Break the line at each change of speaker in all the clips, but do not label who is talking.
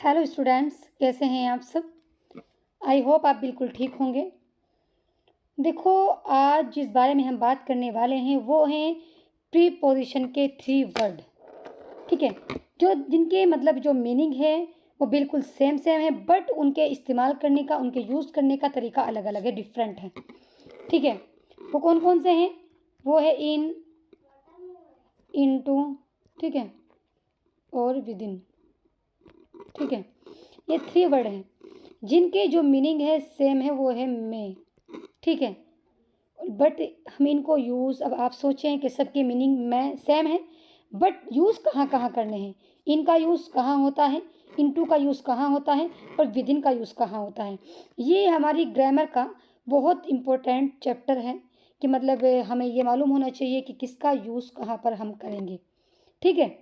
Hello students, कैसे हैं आप सब। आई होप आप बिल्कुल ठीक होंगे। देखो, आज जिस बारे में हम बात करने वाले हैं वो हैं प्रीपोजिशन के 3 वर्ड। ठीक है, जो जिनके मतलब जो मीनिंग है वो बिल्कुल सेम सेम है, बट उनके इस्तेमाल करने का, उनके यूज़ करने का तरीका अलग अलग है, डिफरेंट है। ठीक है, वो कौन कौन से हैं? वो है इन, इनटू, ठीक है, और विद इन। ठीक है, ये 3 वर्ड हैं जिनके जो मीनिंग है सेम है, वो है में। ठीक है, बट हम इनको यूज़, अब आप सोचें कि सबके मीनिंग में सेम है, बट यूज़ कहाँ कहाँ करने हैं। इनका यूज़ कहाँ होता है, इनटू का यूज़ कहाँ होता है, और विद इन का यूज़ कहाँ होता है। ये हमारी ग्रामर का बहुत इम्पोर्टेंट चैप्टर है कि मतलब हमें ये मालूम होना चाहिए कि किसका यूज़ कहाँ पर हम करेंगे। ठीक है,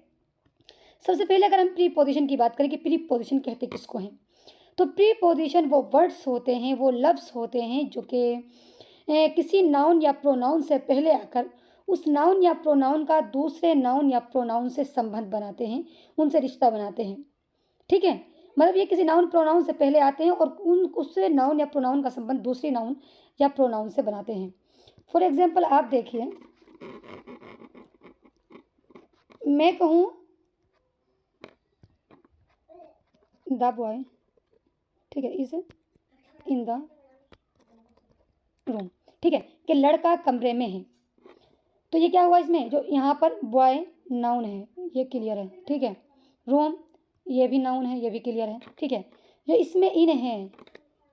सबसे पहले अगर हम प्रीपोजिशन की बात करें कि प्रीपोजिशन कहते किसको हैं, तो प्रीपोजिशन वो वर्ड्स होते हैं, वो लफ्ज़ होते हैं जो कि किसी नाउन या प्रोनाउन से पहले आकर उस नाउन या प्रोनाउन का दूसरे नाउन या प्रोनाउन से संबंध बनाते हैं, उनसे रिश्ता बनाते हैं। ठीक है, मतलब ये किसी नाउन प्रोनाउन से पहले आते हैं और उन उससे नाउन या प्रोनाउन का संबंध दूसरे नाउन या प्रोनाउन से बनाते हैं। फॉर एग्जाम्पल आप देखिए, मैं कहूँ द बॉय, ठीक है, इज इन द रूम। ठीक है, कि लड़का कमरे में है, तो ये क्या हुआ इसमें, जो यहाँ पर बॉय नाउन है, ये क्लियर है। ठीक है, रूम ये भी नाउन है, ये भी क्लियर है। ठीक है, जो इसमें इन है,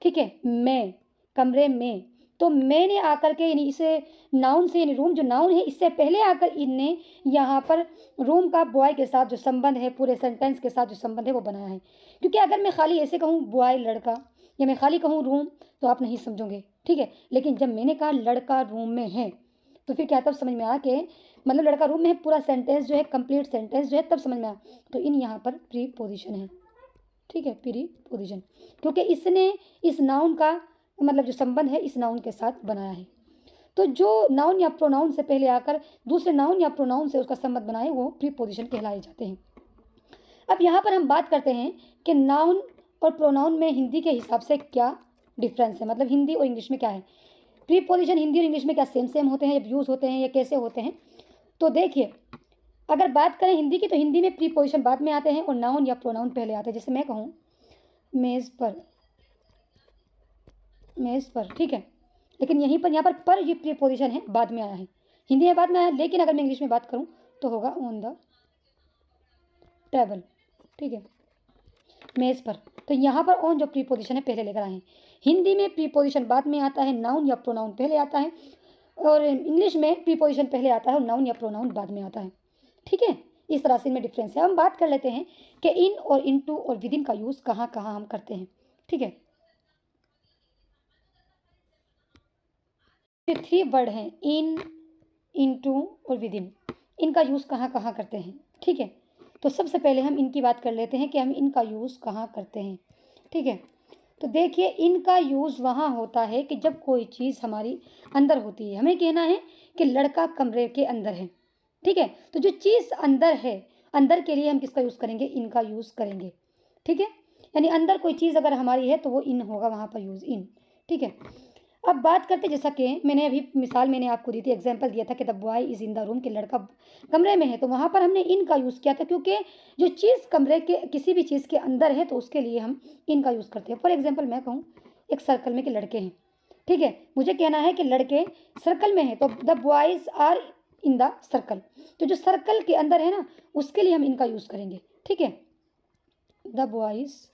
ठीक है, मैं कमरे में, तो मैंने आकर के यानी इसे नाउन से, यानी रूम जो नाउन है इससे पहले आकर इन ने यहाँ पर रूम का बॉय के साथ जो संबंध है, पूरे सेंटेंस के साथ जो संबंध है वो बनाया है। क्योंकि अगर मैं खाली ऐसे कहूँ बॉय लड़का, या मैं खाली कहूँ रूम, तो आप नहीं समझोगे। ठीक है, लेकिन जब मैंने कहा लड़का रूम में है, तो फिर क्या, तब समझ में आया कि मतलब लड़का रूम में है, पूरा सेंटेंस जो है, कंप्लीट सेंटेंस जो है, तब समझ में आया। तो इन यहाँ पर प्रीपोजिशन है। ठीक है, प्रीपोजिशन, क्योंकि इसने इस नाउन का मतलब जो संबंध है इस नाउन के साथ बनाया है। तो जो नाउन या प्रोनाउन से पहले आकर दूसरे नाउन या प्रोनाउन से उसका संबंध बनाए, वो प्रीपोजिशन कहलाए जाते हैं। अब यहाँ पर हम बात करते हैं कि नाउन और प्रोनाउन में हिंदी के हिसाब से क्या डिफरेंस है, मतलब हिंदी और इंग्लिश में क्या है। प्रीपोजिशन हिंदी और इंग्लिश में क्या सेम सेम होते हैं, या यूज़ होते हैं, या कैसे होते हैं। तो देखिए, अगर बात करें हिंदी की, तो हिंदी में प्रीपोजिशन बाद में आते हैं और नाउन या प्रोनाउन पहले आते हैं। जैसे मैं कहूँ मेज़ पर, मेज़ पर, ठीक है, लेकिन यहीं पर, यहाँ पर ये प्रीपोजिशन है, बाद में आया है, हिंदी में बाद में आया है। लेकिन अगर मैं इंग्लिश में बात करूँ तो होगा ऑन द टेबल। ठीक है, मेज़ पर, तो यहाँ पर ऑन जो प्रीपोजिशन है पहले लेकर आए हैं। हिंदी में प्रीपोजिशन बाद में आता है, नाउन या प्रोनाउन पहले आता है, और इंग्लिश में प्रीपोजिशन पहले आता है और नाउन या प्रोनाउन बाद में आता है। ठीक है, इस तरह से इनमें डिफरेंस है। हम बात कर लेते हैं कि इन और इनटू और विद इन का यूज़ कहाँ कहाँ हम करते हैं। ठीक है, ये 3 वर्ड हैं, इन, इनटू और विद इन, इनका यूज़ कहाँ कहाँ करते हैं। ठीक है, तो सबसे पहले हम इनकी बात कर लेते हैं कि हम इनका यूज़ कहाँ करते हैं। ठीक है, तो देखिए, इनका यूज़ वहाँ होता है कि जब कोई चीज़ हमारी अंदर होती है। हमें कहना है कि लड़का कमरे के अंदर है। ठीक है, तो जो चीज़ अंदर है, अंदर के लिए हम किसका यूज़ करेंगे, इनका यूज़ करेंगे। ठीक है, यानी अंदर कोई चीज़ अगर हमारी है तो वो इन होगा, वहाँ पर यूज़ इन। ठीक है, अब बात करते, जैसा कि मैंने अभी मिसाल मैंने आपको दी थी, एग्जाम्पल दिया था कि the boy is in the room, कि लड़का कमरे में है, तो वहाँ पर हमने इन का यूज़ किया था, क्योंकि जो चीज़ कमरे के किसी भी चीज़ के अंदर है तो उसके लिए हम इन का यूज़ करते हैं। फॉर एग्जाम्पल मैं कहूँ एक सर्कल में कि लड़के हैं। ठीक है, मुझे कहना है कि लड़के सर्कल में हैं, तो the boys are in the circle, तो जो सर्कल के अंदर है ना, उसके लिए हम इनका यूज़ करेंगे। ठीक है, the boys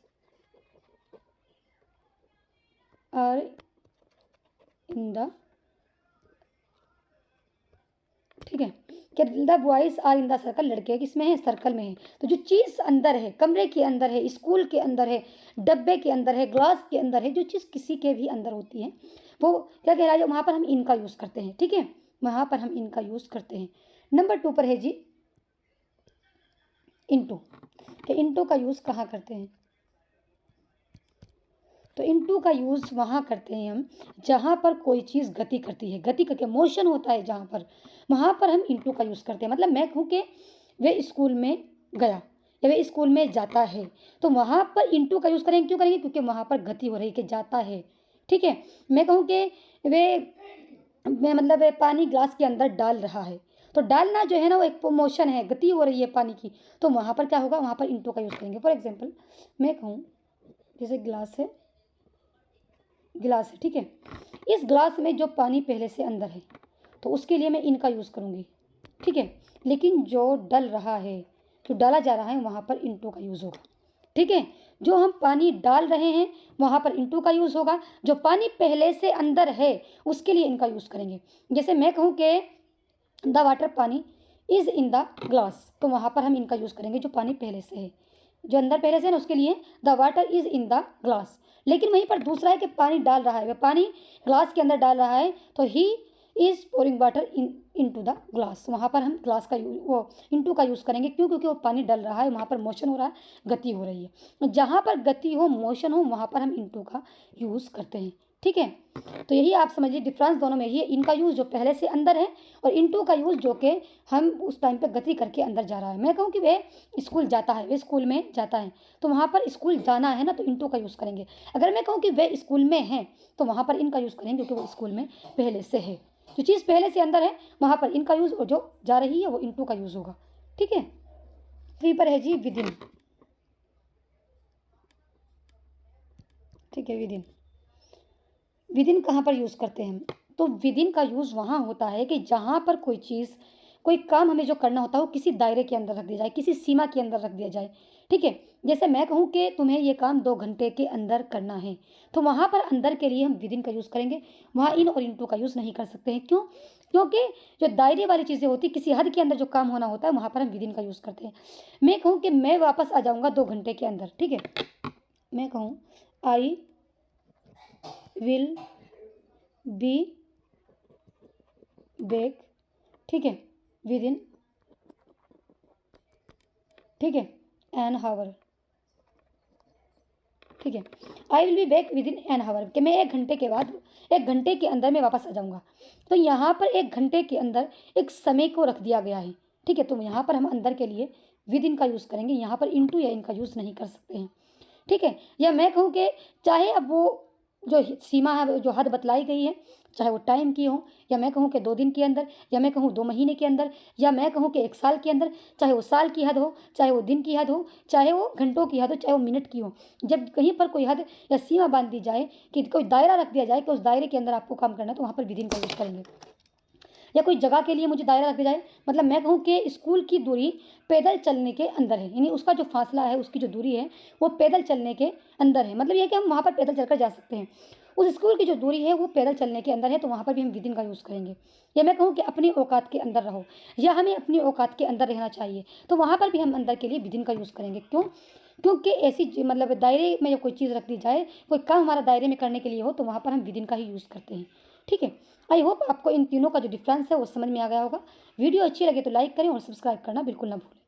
are in the, ठीक है, कि the boys are in the circle, लड़के किसमें है, सर्कल में है। तो जो चीज़ अंदर है, कमरे के अंदर है, स्कूल के अंदर है, डब्बे के अंदर है, ग्लास के अंदर है, जो चीज़ किसी के भी अंदर होती है, वो क्या कह रहा है, वहाँ पर हम इनका यूज़ करते हैं। ठीक है, वहाँ पर हम इनका यूज़ करते हैं। नंबर 2 पर है जी इनटू, कि इनटू का यूज़ कहाँ करते हैं, तो इनटू का यूज़ वहाँ करते हैं हम जहाँ पर कोई चीज़ गति करती है, गति करके मोशन होता है जहाँ पर, वहाँ पर हम इनटू का यूज़ करते हैं। मतलब मैं कहूँ कि वे स्कूल में गया, या वह स्कूल में जाता है, तो वहाँ पर इनटू का यूज़ करेंगे। क्यों करेंगे? क्योंकि वहाँ पर गति हो रही है कि जाता है। ठीक है, मैं कहूँ कि वे मैं मतलब पानी ग्लास के अंदर डाल रहा है, तो डालना जो है ना वो एक मोशन है, गति हो रही है पानी की, तो वहाँ पर क्या होगा? वहाँ पर इनटू का यूज़ करेंगे। फॉर एग्जांपल मैं कहूँ जैसे गिलास है, ठीक है, इस ग्लास में जो पानी पहले से अंदर है तो उसके लिए मैं इन का यूज़ करूँगी। ठीक है, लेकिन जो डल रहा है, जो डाला जा रहा है, वहाँ पर इनटू का यूज़ होगा। ठीक है, जो हम पानी डाल रहे हैं वहाँ पर इनटू का यूज़ होगा, जो पानी पहले से अंदर है उसके लिए इनका यूज़ करेंगे। जैसे मैं कहूँ कि द वाटर पानी इज़ इन द ग्लास, तो वहाँ पर हम इनका यूज़ करेंगे जो पानी पहले से है, जो अंदर पहले से है ना उसके लिए the water is in the glass. लेकिन वहीं पर दूसरा है कि पानी डाल रहा है, वह पानी ग्लास के अंदर डाल रहा है, तो he is pouring water into the glass, वहाँ पर हम ग्लास का वो इनटू का यूज़ करेंगे। क्यों? क्योंकि वो पानी डल रहा है, वहाँ पर मोशन हो रहा है, गति हो रही है। जहाँ पर गति हो, मोशन हो, वहाँ पर हम इनटू का यूज़ करते हैं। ठीक है, तो यही आप समझिए डिफरेंस दोनों में। ये इनका यूज़ जो पहले से अंदर है और इनटू का यूज़ जो कि हम उस टाइम पे गति करके अंदर जा रहा है। मैं कहूँ कि वह स्कूल जाता है, वह स्कूल में जाता है, तो वहाँ पर स्कूल जाना है ना, तो इनटू का यूज़ करेंगे। अगर मैं कहूँ कि वह स्कूल में है तो वहाँ पर इनका यूज़ करेंगे, क्योंकि वो स्कूल में पहले से है। जो चीज़ पहले से अंदर है वहाँ पर इनका यूज़, और जो जा रही है वो इनटू का यूज़ होगा। ठीक है, 3 पर है जी विदिन। ठीक है, विदिन कहाँ पर यूज़ करते हैं? तो विदिन का यूज़ वहाँ होता है कि जहाँ पर कोई चीज़, कोई काम हमें जो करना होता है वो किसी दायरे के अंदर रख दिया जाए, किसी सीमा के अंदर रख दिया जाए। ठीक है, जैसे मैं कहूँ कि तुम्हें ये काम 2 घंटे के अंदर करना है, तो वहाँ पर अंदर के लिए हम विदिन का यूज़ करेंगे, वहाँ इन और इनटू का यूज़ नहीं कर सकते हैं। क्यों? क्योंकि जो दायरे वाली चीज़ें होती हैं, किसी हद के अंदर जो काम होना होता है, वहाँ पर हम विदिन का यूज़ करते हैं। मैं कहूँ कि मैं वापस आ जाऊँगा 2 घंटे के अंदर। ठीक है, मैं कहूँ आई विल बी बैक, ठीक है, विदिन, ठीक है, एन हावर। ठीक है, I will be back within an hour, कि मैं 1 घंटे के बाद, 1 घंटे के अंदर मैं वापस आ जाऊँगा। तो यहाँ पर 1 घंटे के अंदर एक समय को रख दिया गया है। ठीक है, तो यहाँ पर हम अंदर के लिए विदिन का यूज़ करेंगे, यहाँ पर इनटू या इनका यूज़ नहीं कर सकते हैं। ठीक है, या मैं कहूँ कि चाहे अब वो जो सीमा है, जो हद बतलाई गई है, चाहे वो टाइम की हो, या मैं कहूँ कि 2 दिन के अंदर, या मैं कहूँ 2 महीने के अंदर, या मैं कहूँ कि 1 साल के अंदर, चाहे वो साल की हद हो, चाहे वो दिन की हद हो, चाहे वो घंटों की हद हो, चाहे वो मिनट की हो, जब कहीं पर कोई हद या सीमा बांध दी जाए, कि कोई दायरा रख दिया जाए कि उस दायरे के अंदर आपको काम करना है, तो वहाँ पर विदिन का यूज़ करेंगे। या कोई जगह के लिए मुझे दायरा रख दिया जाए, मतलब मैं कहूँ कि स्कूल की दूरी पैदल चलने के अंदर है, यानी उसका जो फासला है, उसकी जो दूरी है वो पैदल चलने के अंदर है, मतलब ये कि हम वहाँ पर पैदल चलकर जा सकते हैं। उस स्कूल की जो दूरी है वो पैदल चलने के अंदर है, तो वहाँ पर भी हम विदिन का यूज़ करेंगे। या मैं कहूँ कि अपनी औकात के अंदर रहो, या हमें अपनी औकात के अंदर रहना चाहिए, तो वहाँ पर भी हम अंदर के लिए विदिन का यूज़ करेंगे। क्यों? क्योंकि ऐसी मतलब दायरे में जब कोई चीज़ रख दी जाए, कोई काम हमारा दायरे में करने के लिए हो, तो वहाँ पर हम विदिन का ही यूज़ करते हैं। ठीक है, आई होप आपको इन तीनों का जो डिफरेंस है वो समझ में आ गया होगा। वीडियो अच्छी लगे तो लाइक करें और सब्सक्राइब करना बिल्कुल ना भूलें।